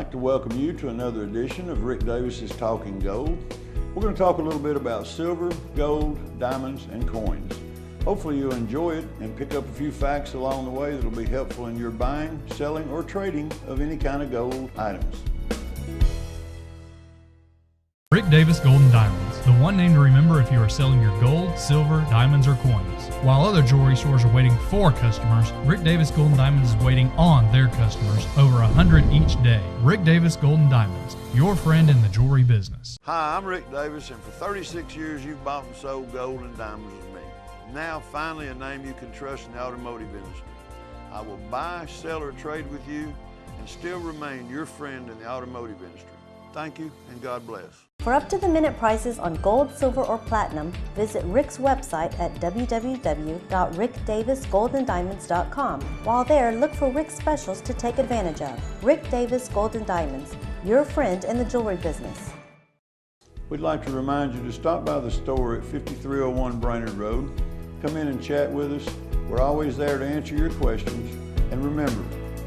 like to welcome you to another edition of Rick Davis's Talking Gold. We're going to talk a little bit about silver, gold, diamonds, and coins. Hopefully you'll enjoy it and pick up a few facts along the way that will be helpful in your buying, selling, or trading of any kind of gold items. Rick Davis Gold and Diamonds, the one name to remember if you are selling your gold, silver, diamonds, or coins. While other jewelry stores are waiting for customers, Rick Davis Gold and Diamonds is waiting on their customers, over 100 each day. Rick Davis Gold and Diamonds, your friend in the jewelry business. Hi, I'm Rick Davis, and for 36 years you've bought and sold gold and diamonds with me. Now, finally, a name you can trust in the automotive industry. I will buy, sell, or trade with you and still remain your friend in the automotive industry. Thank you, and God bless. For up-to-the-minute prices on gold, silver, or platinum, visit Rick's website at www.rickdavisgoldendiamonds.com. While there, look for Rick's specials to take advantage of. Rick Davis Gold and Diamonds, your friend in the jewelry business. We'd like to remind you to stop by the store at 5301 Brainerd Road. Come in and chat with us. We're always there to answer your questions. And remember,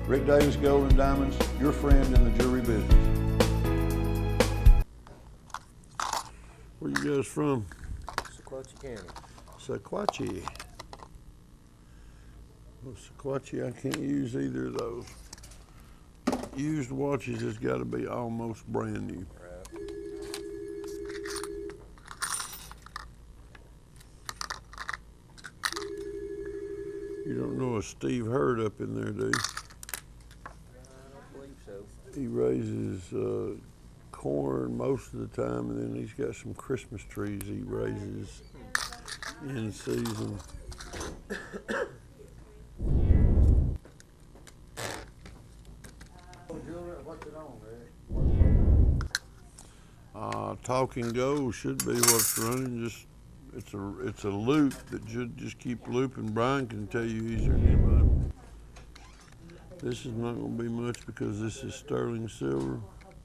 Rick Davis Gold and Diamonds, your friend in the jewelry business. Where you guys from? Sequatchie County. Sequatchie. Well, Sequatchie, I can't use either of those. Used watches has got to be almost brand new. Right. You don't know a Steve Hurd up in there, do you? I don't believe so. He raises corn most of the time, and then he's got some Christmas trees he raises in season. What's it on, Rick? Talking Gold should be what's running. Just it's a loop that should just keep looping. Brian can tell you easier than anybody. This is not going to be much because this is sterling silver,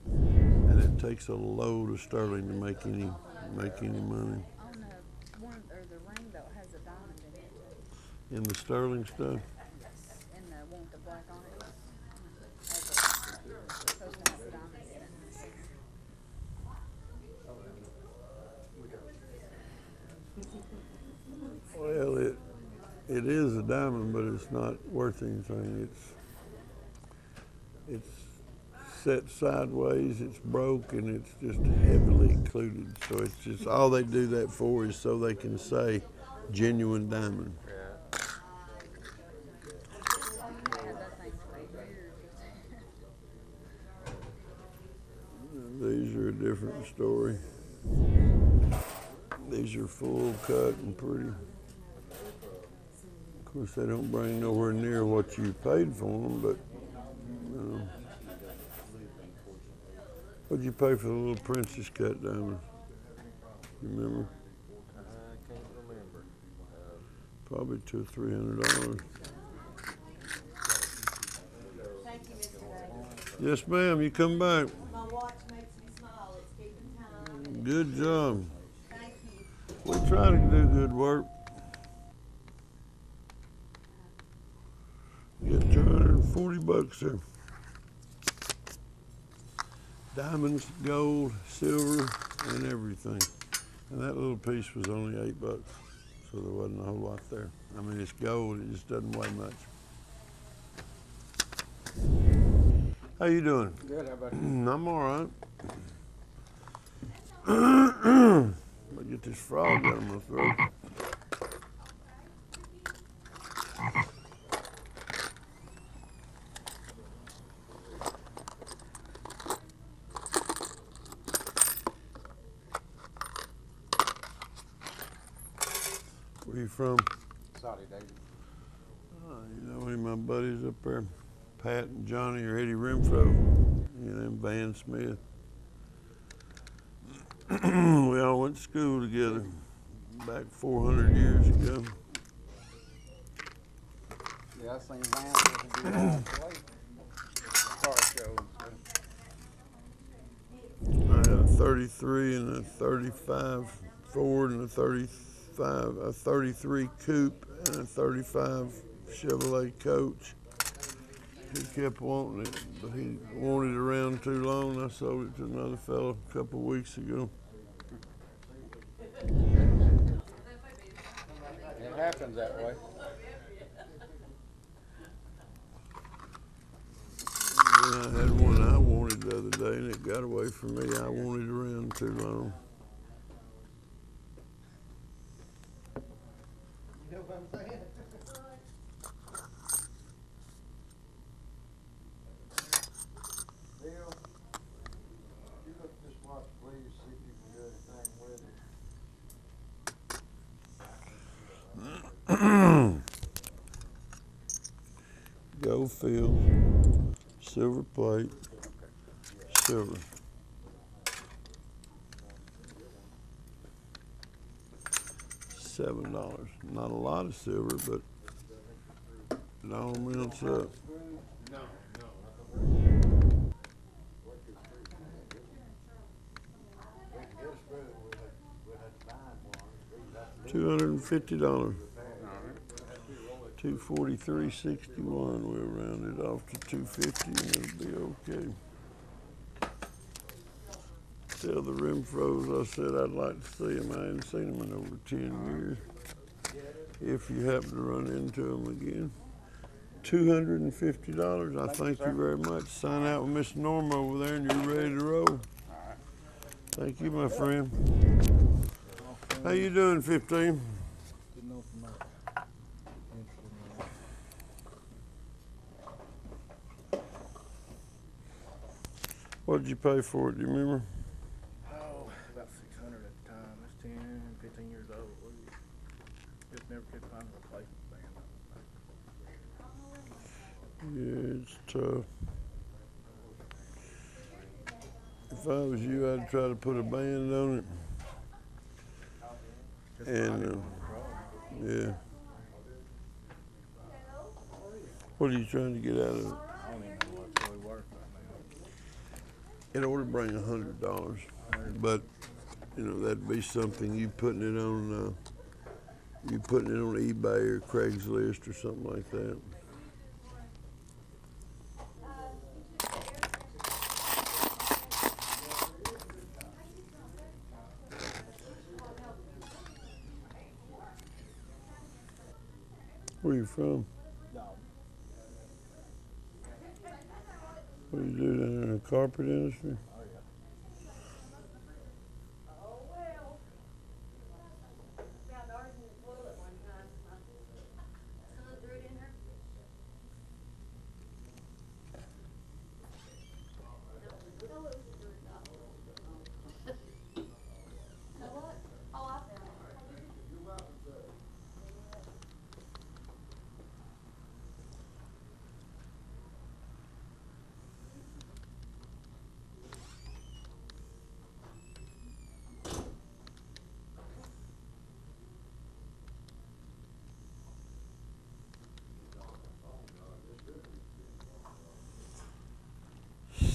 and it takes a load of sterling to make any money. On the one or the ring though has a diamond in it. In the sterling stuff. And the one with the black on it. Supposed to have the diamond in it. Well, it is a diamond, but it's not worth anything. It's set sideways, it's broke, and it's just heavily included. So it's just, all they do that for is so they can say genuine diamond. Yeah. Had that thing for years. These are a different story. These are full cut and pretty. Of course, they don't bring nowhere near what you paid for them, but what'd you pay for the little princess cut diamond? You remember? I can't remember. Probably $200 or $300. Thank you, Mr. Davis. Yes, ma'am. You come back. My watch makes me smile. It's keeping time. Good job. Thank you. We try to do good work. Get $240 there. Diamonds, gold, silver, and everything. And that little piece was only $8, so there wasn't a whole lot there. I mean, it's gold, it just doesn't weigh much. How you doing? Good, how about you? I'm all right. I'll get this frog out of my throat. Where you from? Saudi, David. You know any of my buddies up there? Pat and Johnny or Eddie Renfro. You know, Van Smith. We all went to school together back 400 years ago. Yeah, I seen Vance do that car show. I had a 33 and a 35 Ford and a 33 Coupe and a 35 Chevrolet Coach. He kept wanting it, but he wanted it around too long. I sold it to another fellow a couple of weeks ago. It happens that way. And I had one I wanted the other day, and it got away from me. I wanted it around too long. You know what I'm saying? Bill, you look at this watch, please, see if you can do anything with it. Gold field, silver plate, silver. $7. Not a lot of silver, but it all mounts up. $250. 243.61. We'll round it off to 250, and it'll be okay. Tell the Renfros I said I'd like to see them. I hadn't seen them in over 10 years. If you happen to run into them again. $250. I thank you very much. Sign out with Miss Norma over there, and you're ready to roll. Thank you, my friend. How you doing, 15? What did you pay for it? Do you remember? Oh, about 600 at the time. That's 10, 15 years old. Just never could find a replacement band. Yeah, it's tough. If I was you, I'd try to put a band on it. Just And, yeah. What are you trying to get out of it? I don't even know what it's really worth right It ought to bring $100, but you know that'd be something you putting it on eBay or Craigslist or something like that. Where you from? What do you do down there in the carpet industry?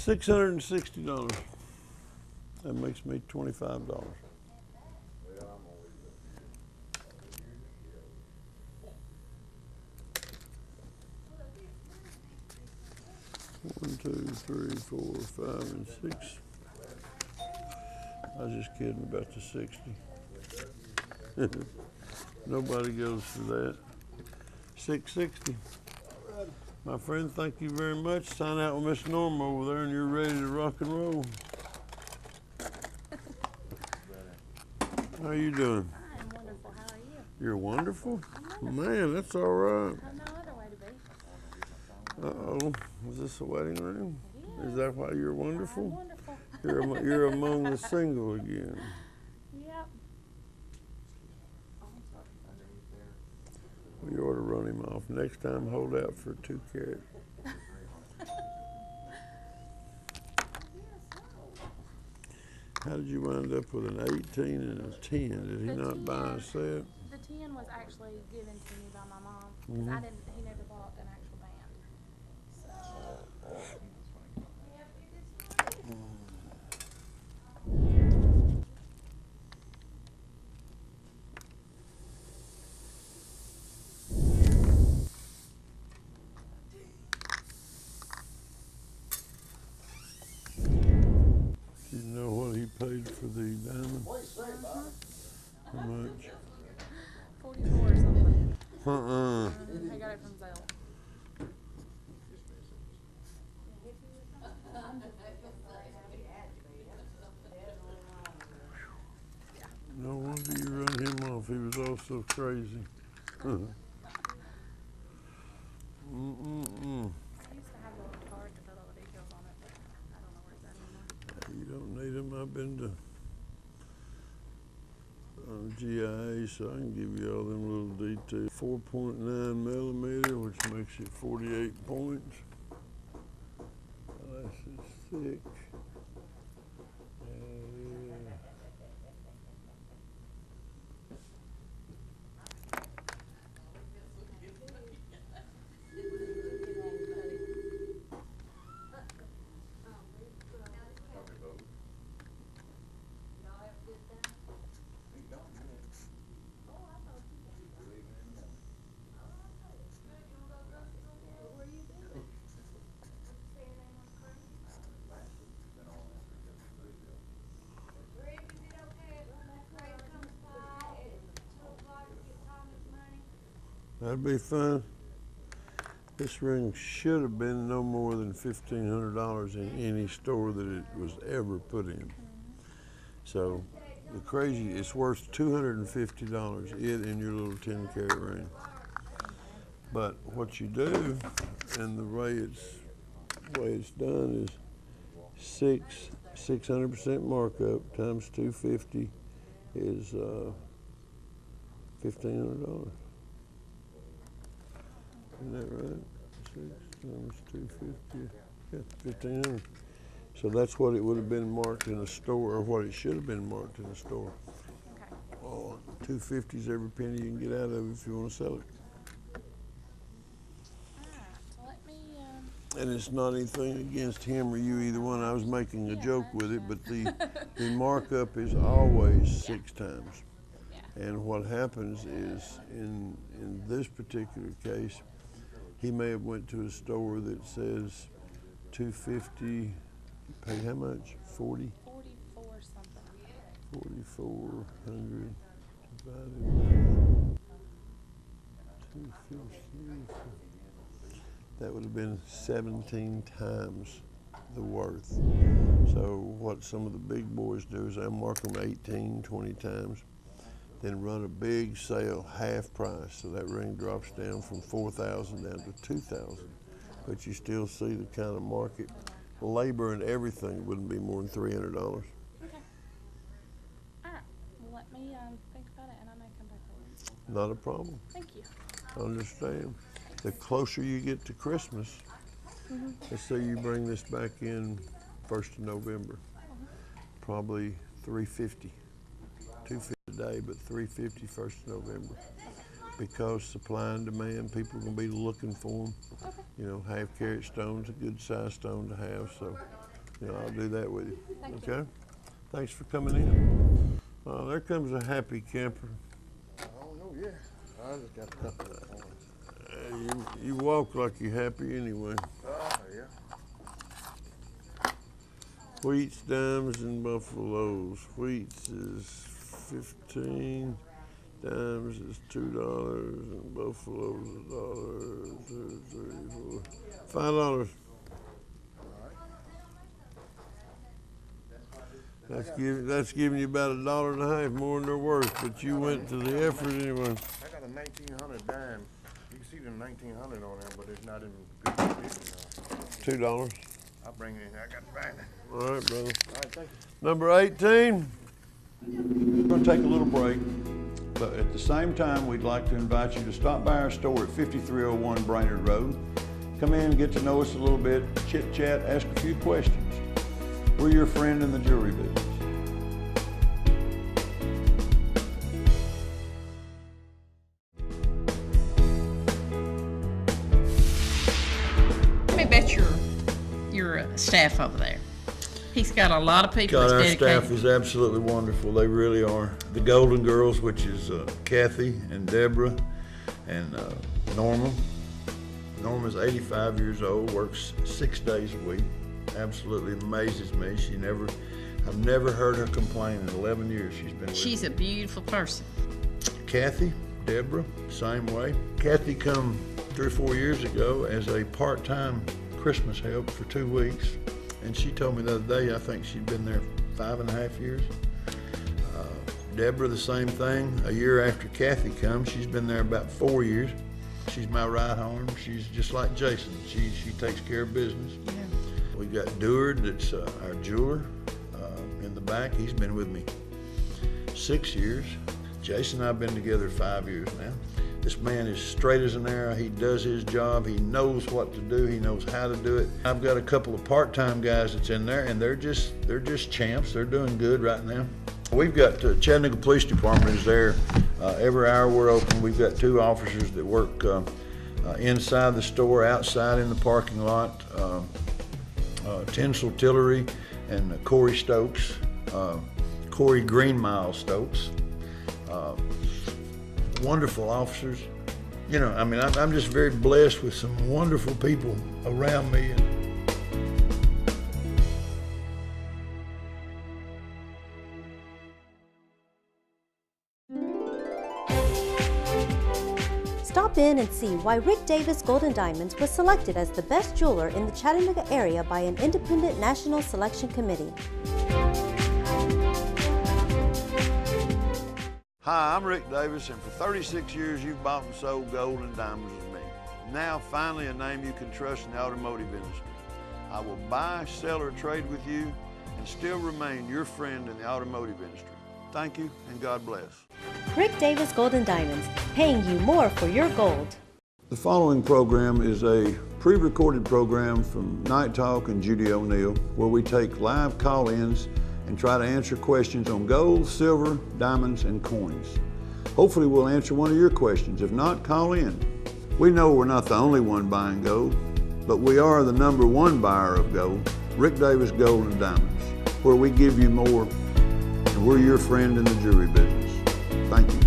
$660. That makes me $25. One, two, three, 4, 5, and 6. I was just kidding about the 60. Nobody goes for that. 660. My friend, thank you very much. Sign out with Miss Norma over there, and you're ready to rock and roll. How you doing? I'm wonderful. How are you? You're wonderful? Man, that's all right. I'm no other way to be. Uh-oh. Is this a wedding ring? Is that why you're I'm wonderful? wonderful. You're among the single again. Yep. You ought to run him off. Next time, hold out for 2 carats. How did you wind up with an 18 and a 10? Did he The not buy a set? The 10 was actually given to me by my mom. 'Cause Mhm. he never bought an actual band. So. How much? 44 or something. Uh-uh. I got it from Zelle. No wonder you run him off. He was all so crazy. Mm-mm-mm. I used to have a little card to put all the details on it, but I don't know where it's at anymore. You don't need them. I've been to GIA, so I can give you all them little details. 4.9 millimeter, which makes it 48 points. This is thick. That'd be fun. This ring should have been no more than $1,500 in any store that it was ever put in. So the crazy, it's worth $250, it and your little 10-carat ring. But what you do, and the way it's done is 600% markup times 250 is $1,500. Isn't that right? 6 times 250, yeah, 1,500. So that's what it would have been marked in a store, or what it should have been marked in a store. Okay. Oh, 250 is every penny you can get out of it if you want to sell it. Alright, so let me, And it's not anything against him or you, either one. I was making a joke with it, but the markup is always 6 times. Yeah. And what happens is, in this particular case, he may have went to a store that says 250, paid how much? 40? 44 something. 4,400 divided by 250. That would have been 17 times the worth. So what some of the big boys do is they'll mark them 18, 20 times, then run a big sale, half price. So that ring drops down from 4,000 down to 2,000. But you still see the kind of market. Labor and everything wouldn't be more than $300. Okay. Alright, well let me think about it and I may come back later. Not a problem. Thank you. Understand. The closer you get to Christmas, let's say you bring this back in 1st of November, probably $350. $250 a day, but $350 1st of November. Because supply and demand, people are going to be looking for them. Okay. You know, half-carat stone's a good size stone to have, so, you know, I'll do that with you. Thank okay? Thanks for coming in. There comes a happy camper. Oh, no, yeah. I just got a couple of points. You walk like you're happy anyway. Oh, yeah. Wheats, dimes, and buffaloes. Wheats is 15. Dimes is $2, and buffaloes $1, 2, 3, 4, $5. That's giving you about $1.50 more than they're worth, but you went to the effort anyway. I got a 1900 dime. You can see the 1900 on there, but it's not in good condition now. $2. I'll bring it in. I got to find it. All right, brother. All right, thank you. Number 18. We're going to take a little break, but at the same time, we'd like to invite you to stop by our store at 5301 Brainerd Road. Come in, get to know us a little bit, chit chat, ask a few questions. We're your friend in the jewelry business. Let me bet your staff over there. He's got a lot of people God, that's our dedicated. staff is absolutely wonderful. They really are. The Golden Girls, which is Kathy and Deborah and Norma. Norma's 85 years old, works 6 days a week. Absolutely amazes me. I've never heard her complain in 11 years she's been with She's me. a beautiful person. Kathy, Deborah, same way. Kathy come 3 or 4 years ago as a part-time Christmas help for 2 weeks. And she told me the other day, I think she'd been there 5.5 years. Deborah, the same thing. A year after Kathy comes, she's been there about 4 years. She's my right arm. She's just like Jason. She takes care of business. Yeah. We've got Deward, that's our jeweler in the back. He's been with me 6 years. Jason and I have been together 5 years now. This man is straight as an arrow. He does his job. He knows what to do. He knows how to do it. I've got a couple of part-time guys that's in there, and they're just champs. They're doing good right now. We've got Chattanooga Police Department is there. Every hour we're open. We've got 2 officers that work inside the store, outside in the parking lot. Tinsel Tillery and Corey Stokes, Corey Greenmile Stokes. Wonderful officers. You know, I mean, I'm just very blessed with some wonderful people around me. Stop in and see why Rick Davis Gold and Diamonds was selected as the best jeweler in the Chattanooga area by an independent national selection committee. Hi, I'm Rick Davis, and for 36 years you've bought and sold gold and diamonds with me. Now, finally, a name you can trust in the automotive industry. I will buy, sell, or trade with you and still remain your friend in the automotive industry. Thank you, and God bless. Rick Davis Gold and Diamonds, paying you more for your gold. The following program is a pre-recorded program from Night Talk and Judy O'Neill, where we take live call-ins and try to answer questions on gold, silver, diamonds, and coins. Hopefully we'll answer one of your questions. If not, call in. We know we're not the only one buying gold, but we are the #1 buyer of gold, Rick Davis Gold and Diamonds, where we give you more, and we're your friend in the jewelry business. Thank you.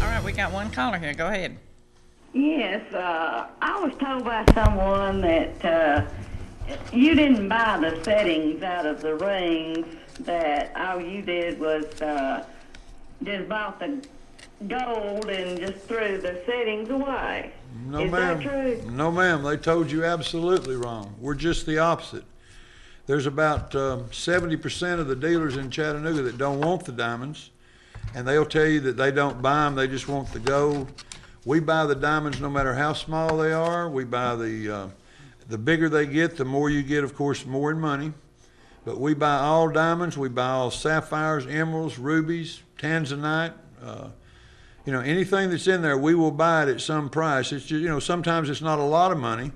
All right, we got one caller here. Go ahead. Yes, I was told by someone that you didn't buy the settings out of the rings, that all you did was just bought the gold and just threw the settings away. No, Is ma'am. that true? No, ma'am. They told you absolutely wrong. We're just the opposite. There's about 70% of the dealers in Chattanooga that don't want the diamonds, and they'll tell you that they don't buy them, they just want the gold. We buy the diamonds no matter how small they are. We buy the bigger they get, the more you get, of course, more in money. But we buy all diamonds. We buy all sapphires, emeralds, rubies, tanzanite. You know, anything that's in there, we will buy it at some price. It's just, you know, sometimes it's not a lot of money,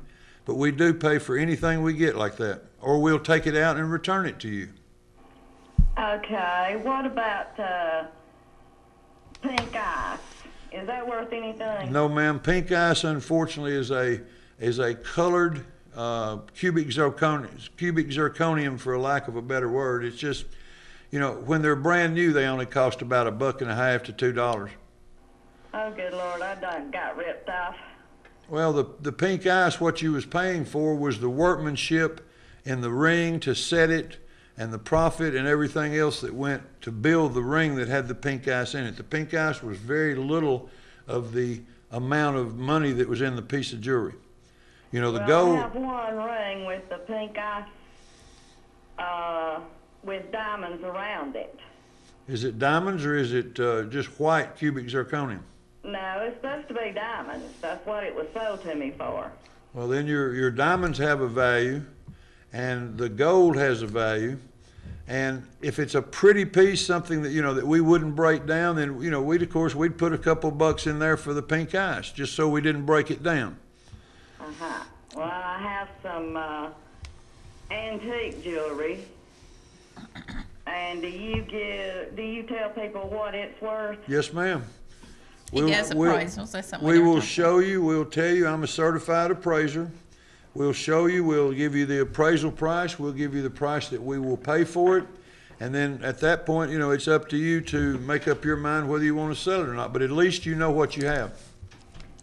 but we do pay for anything we get like that. Or we'll take it out and return it to you. Okay, what about pink ice? Is that worth anything? No, ma'am. Pink ice, unfortunately, is a colored cubic zirconium, for a lack of a better word. It's just, you know, when they're brand new, they only cost about $1.50 to $2. Oh, good Lord, I done got ripped off. Well, the pink ice, what you was paying for was the workmanship in the ring to set it, and the profit and everything else that went to build the ring that had the pink ice in it. The pink ice was very little of the amount of money that was in the piece of jewelry. You know, the gold. I have one ring with the pink ice with diamonds around it. Is it diamonds or is it just white cubic zirconium? No, it's supposed to be diamonds. That's what it was sold to me for. Well, then your diamonds have a value, and the gold has a value. And if it's a pretty piece, something that, you know, that we wouldn't break down, then, you know, we'd put a couple bucks in there for the pink ice, just so we didn't break it down. Uh-huh. Well, I have some antique jewelry. And do you tell people what it's worth? Yes, ma'am. He does appraisals. That's something we will show you. We'll tell you. I'm a certified appraiser. We'll show you. We'll give you the appraisal price. We'll give you the price that we will pay for it. And then at that point, you know, it's up to you to make up your mind whether you want to sell it or not. But at least you know what you have.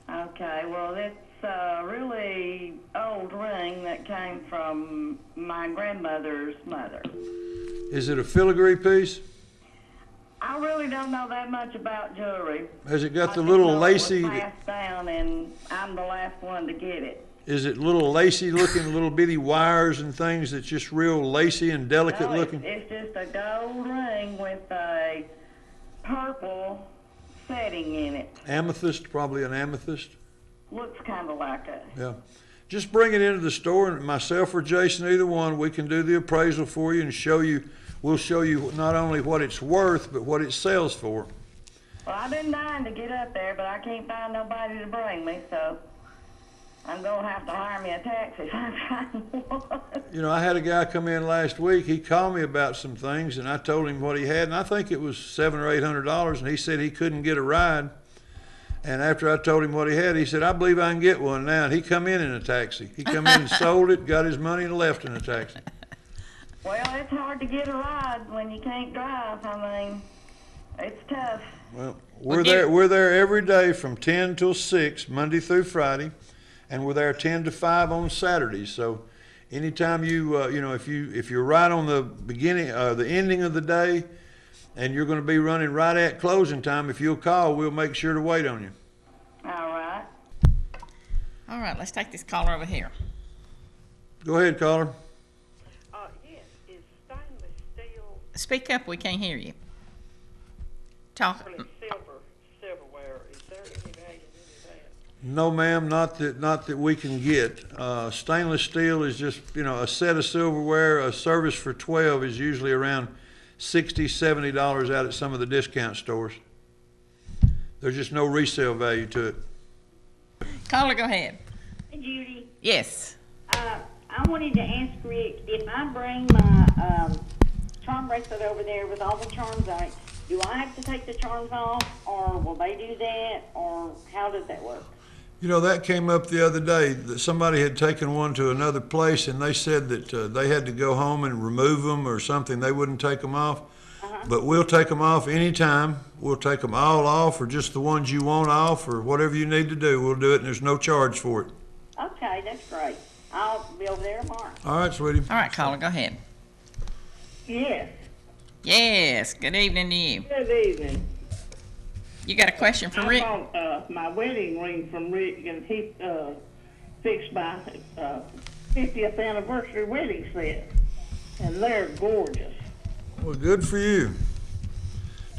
Okay. Well, it's a really old ring that came from my grandmother's mother. Is it a filigree piece? I really don't know that much about jewelry. Has it got the I little just know lacy? It was passed down, and I'm the last one to get it. Is it little lacy looking, little bitty wires and things that's just real lacy and delicate No, looking? it's just a gold ring with a purple setting in it. Amethyst, probably an amethyst. Looks kind of like it. Yeah. Just bring it into the store, and myself or Jason, either one, we can do the appraisal for you and show you. We'll show you not only what it's worth, but what it sells for. Well, I've been dying to get up there, but I can't find nobody to bring me, so I'm going to have to hire me a taxi if I find one. You know, I had a guy come in last week. He called me about some things, and I told him what he had, and I think it was $700 or $800, and he said he couldn't get a ride. And after I told him what he had, he said, I believe I can get one now. And he come in a taxi. He come in and sold it, got his money, and left in a taxi. Well, it's hard to get a ride when you can't drive. I mean, it's tough. Well, we're there every day from 10 till 6, Monday through Friday, and we're there 10 to 5 on Saturdays. So anytime you, you know, if you're right on the beginning, the ending of the day, and you're going to be running right at closing time, if you'll call, we'll make sure to wait on you. All right. All right, let's take this caller over here. Go ahead, caller. Yes, is stainless steel Speak up, we can't hear you. Talk. really silverware? Is there any value in that? No, ma'am, not that we can get. Stainless steel is just, you know, a set of silverware. A service for 12 is usually around $60, $70 out at some of the discount stores. There's just no resale value to it. Caller, go ahead. Hey, Judy, Yes. I wanted to ask Rick, if I bring my charm bracelet over there with all the charms on it, do I have to take the charms off, or will they do that, or how does that work? You know, that came up the other day, that somebody had taken one to another place, and they said that they had to go home and remove them or something. They wouldn't take them off. But we'll take them off anytime. We'll take them all off, or just the ones you want off, or whatever you need to do. We'll do it, and there's no charge for it. Okay, that's great. I'll be over there tomorrow. All right, sweetie. All right, caller, go ahead. Yes. Yes, good evening to you. Good evening. You got a question for Rick? I bought my wedding ring from Rick, and he fixed my 50th anniversary wedding set, and they're gorgeous. Well, good for you.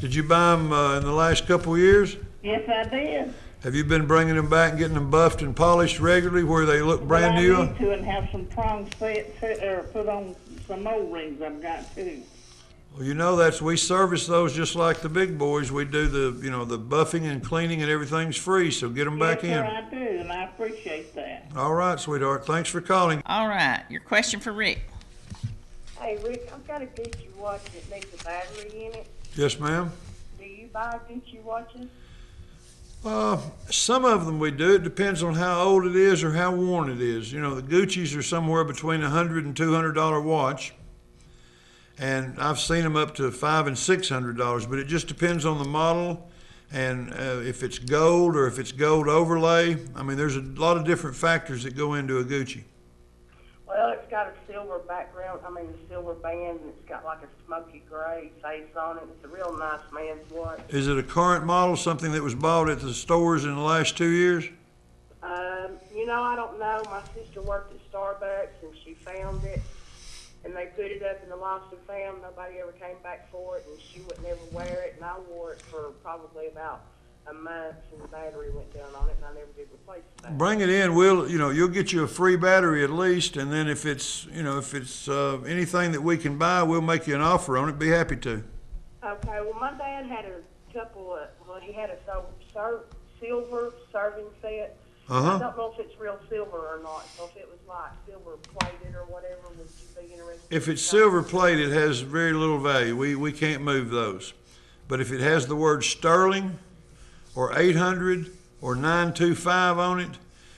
Did you buy them in the last couple of years? Yes, I did. Have you been bringing them back and getting them buffed and polished regularly where they look brand But new? I need to and have some prongs set, or put on some old rings I've got too. Well, you know, we service those just like the big boys. We do the buffing and cleaning, and everything's free, so get them back in. Yes, sir, I do, and I appreciate that. All right, sweetheart. Thanks for calling. All right, your question for Rick. Hey, Rick, I've got a Gucci watch that needs a battery in it. Yes, ma'am. Do you buy Gucci watches? Some of them we do. It depends on how old it is or how worn it is. You know, the Gucci's are somewhere between $100 and $200 watch, and I've seen them up to $500 and $600. But it just depends on the model, and if it's gold or if it's gold overlay. I mean, there's a lot of different factors that go into a Gucci. Well, it's got a silver background, a silver band, and it's got like a smoky gray face on it. It's a real nice man's watch. Is it a current model, something that was bought at the stores in the last 2 years? I don't know. My sister worked at Starbucks, and she found it, and they put it up in the lost and found. Nobody ever came back for it, and she would never wear it, and I wore it for probably about a month, and the battery went down on it, and I never did replace the battery. Bring it in. You'll get you a free battery at least, and then if it's anything that we can buy, we'll make you an offer on it. Be happy to. Okay. Well, my dad had a couple of. Well, he had a silver serving set. I don't know if it's real silver or not. So if it was like silver plated or whatever, would you be interested? If it's silver plated, it has very little value. We can't move those. But if it has the word sterling or 800 or 925 on it,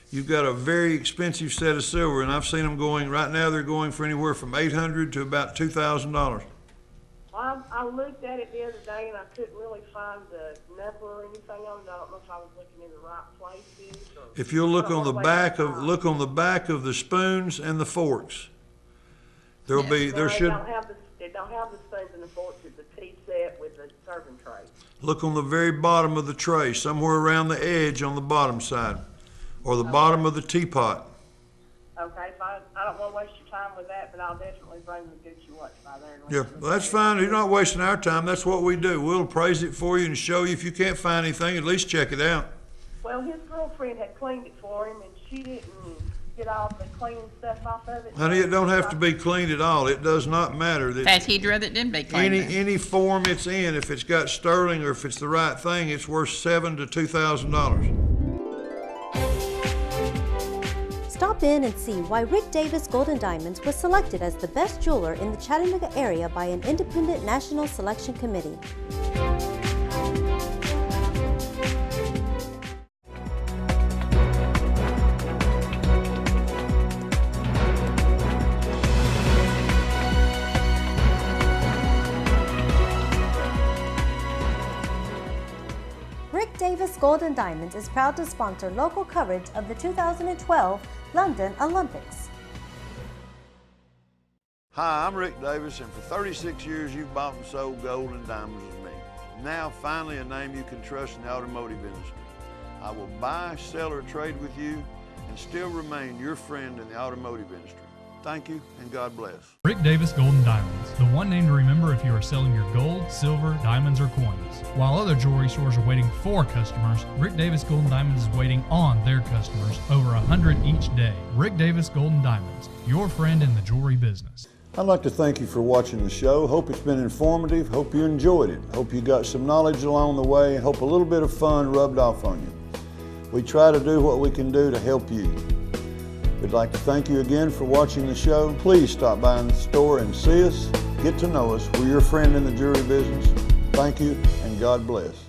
you've got a very expensive set of silver. And I've seen them right now they're going for anywhere from $800 to about $2,000. I looked at it the other day, and I couldn't really find the number or anything on it. I don't know if I was looking in the right places. If you'll look on the back of the spoons and the forks, there should. Don't have It don't have the spoons and the forks. It's a tea set with a serving tray. Look on the very bottom of the tray, somewhere around the edge on the bottom side, or the bottom of the teapot. Okay, so I don't want to waste your time with that, but I'll definitely bring the Gucci watch by there. And let Yeah, you look well, that's at it. fine. You're not wasting our time. That's what we do. We'll appraise it for you and show you. If you can't find anything, at least check it out. Well, his girlfriend had cleaned it for him, and she didn't get all the cleaning stuff off of it. Honey, it don't have to be cleaned at all. It does not matter. In That fact, he'd rather it didn't be clean. any form it's in, if it's got sterling or if it's the right thing, it's worth $7,000 to $2,000. Stop in and see why Rick Davis Gold and Diamonds was selected as the best jeweler in the Chattanooga area by an independent national selection committee. Rick Davis Gold and Diamonds is proud to sponsor local coverage of the 2012 London Olympics. Hi, I'm Rick Davis, and for 36 years you've bought and sold gold and diamonds with me. Now, finally, a name you can trust in the automotive industry. I will buy, sell, or trade with you and still remain your friend in the automotive industry. Thank you, and God bless. Rick Davis Gold and Diamonds, the one name to remember if you are selling your gold, silver, diamonds, or coins. While other jewelry stores are waiting for customers, Rick Davis Gold and Diamonds is waiting on their customers, over 100 each day. Rick Davis Gold and Diamonds, your friend in the jewelry business. I'd like to thank you for watching the show. Hope it's been informative. Hope you enjoyed it. Hope you got some knowledge along the way. Hope a little bit of fun rubbed off on you. We try to do what we can do to help you. We'd like to thank you again for watching the show. Please stop by in the store and see us. Get to know us. We're your friend in the jewelry business. Thank you, and God bless.